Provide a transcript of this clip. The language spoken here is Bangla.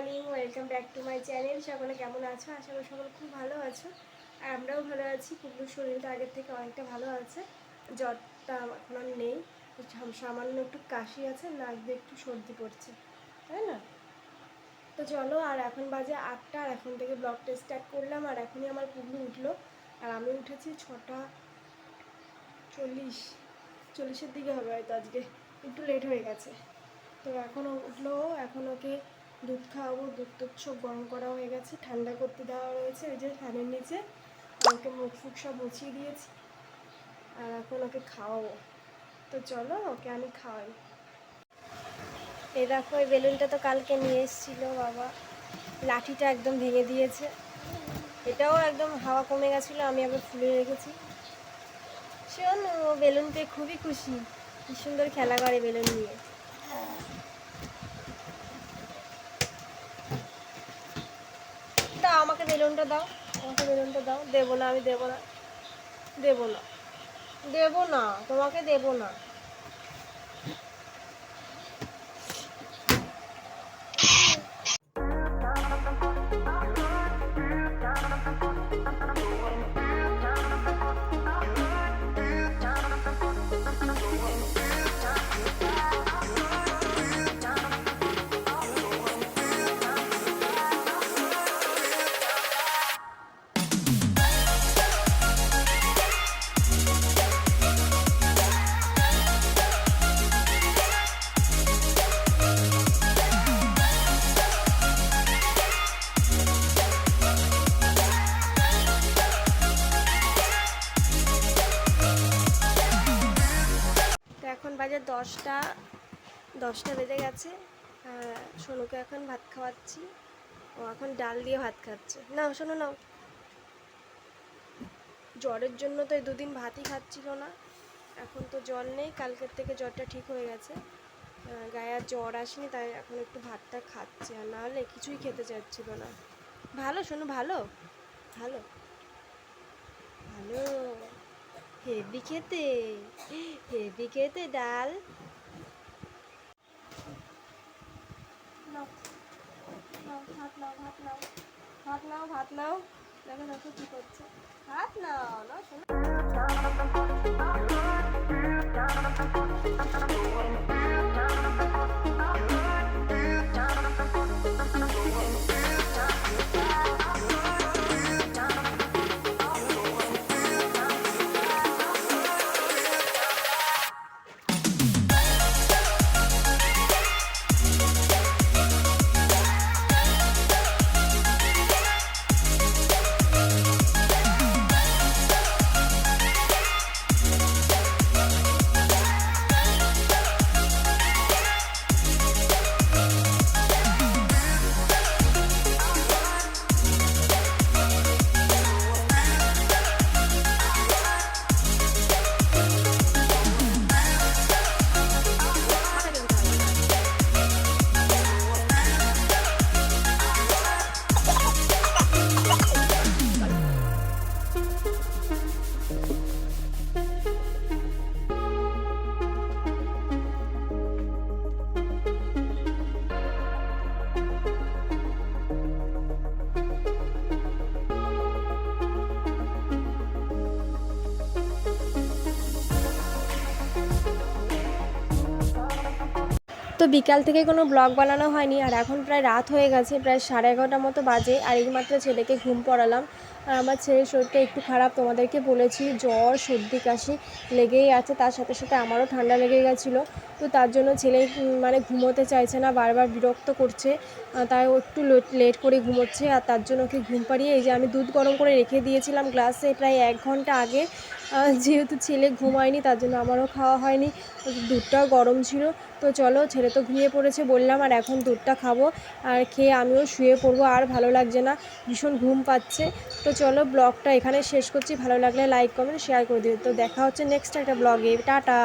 Morning, welcome back to my channel. সকলে কেমন আছো? আশা করি সকলে খুব ভালো আছো, আর আমরাও ভালো আছি। কুকুর শরীরটা আগের থেকে অনেকটা ভালো আছে, জ্বরটা এখন আর নেই। সামান্য একটু কাশি আছে, নাক দিয়ে একটু সর্দি পড়ছে, তাই না? তো চলো, আর এখন বাজে 8টা, আর এখন থেকে ব্লগটা স্টার্ট করলাম। আর এখনই আমার কুকুর উঠলো, আর আমি উঠেছি 6:40-40-এর দিকে হবে হয়তো, আজকে একটু লেট হয়ে গেছে। তো এখনও উঠলো, এখন ওকে দুধ খাওয়াবো। দুধ টুধ সব গরম করা হয়ে গেছে, ঠান্ডা করতে দেওয়া রয়েছে ওই যে ফ্যানের নিচে। ওকে মুখ ফুক সব মুছিয়ে দিয়েছি, আর এখন ওকে খাওয়াবো। তো চলো, ওকে আমি খাওয়াই। এই দেখো, এই বেলুনটা তো কালকে নিয়ে এসেছিলো বাবা, লাঠিটা একদম ভেঙে দিয়েছে। এটাও একদম হাওয়া কমে গেছিলো, আমি আবার ফুলে রেখেছি। শোনো, বেলুন পেয়ে খুবই খুশি, কি সুন্দর খেলা করে বেলুন নিয়ে। দাও আমাকে বেলুনটা, দাও আমাকে বেলুনটা দাও। দেবো না, আমি দেবো না, দেবো না, দেবো না, তোমাকে দেবো না। এখন বাজে 10টা বেজে গেছে। সোনুকে এখন ভাত খাওয়াচ্ছি, ও এখন ডাল দিয়ে ভাত খাচ্ছে। নাও শোনো, নাও। জ্বরের জন্য তো এই দুদিন ভাতই খাচ্ছিল না, এখন তো জ্বর নেই, কালকের থেকে জ্বরটা ঠিক হয়ে গেছে। গায়ে আর জ্বর আসেনি, তাই এখন একটু ভাতটা খাচ্ছে, আর নাহলে কিছুই খেতে চাচ্ছিল না। ভালো শোনো, ভালো ভালো ভালো, হেভি খেতে, হেভি খেতে ডাল। নাও নাও, ভাত নাও, ভাত নাও, ভাত নাও, ভাত নাও। দেখো দেখো কী করছে, ভাত নাও, নাও শোনো। তো বিকাল থেকে কোনো ব্লগ বানানো হয়নি, আর এখন প্রায় রাত হয়ে গেছে, প্রায় 11:30 মতো বাজে। আর এইমাত্র ছেলেকে ঘুম পড়ালাম। আর আমার ছেলের শরীরটা একটু খারাপ, তোমাদেরকে বলেছি, জ্বর সর্দি কাশি লেগেই আছে, তার সাথে সাথে আমারও ঠান্ডা লেগে গেছিলো। তো তার জন্য ছেলে মানে ঘুমোতে চাইছে না, বারবার বিরক্ত করছে, তাই ও একটু লেট করে ঘুমোচ্ছে। আর তার জন্য ওকে ঘুম পাড়িয়ে এই যে আমি দুধ গরম করে রেখে দিয়েছিলাম গ্লাসে প্রায় 1 ঘন্টা আগে। যেহেতু ছেলে ঘুমায়নি, তার জন্য আমারও খাওয়া হয়নি, দুধটাও গরম ছিল। তো চলো, ছেলে তো ঘুমিয়ে পড়েছে বললাম, আর এখন দুধটা খাবো, আর খেয়ে আমিও শুয়ে পড়বো, আর ভালো লাগছে না, ভীষণ ঘুম পাচ্ছে। তো চলো, ব্লগটা এখানে শেষ করছি। ভালো লাগলে লাইক কমেন্ট শেয়ার করে দিও। তো দেখা হচ্ছে নেক্সট একটা ব্লগে। টাটা।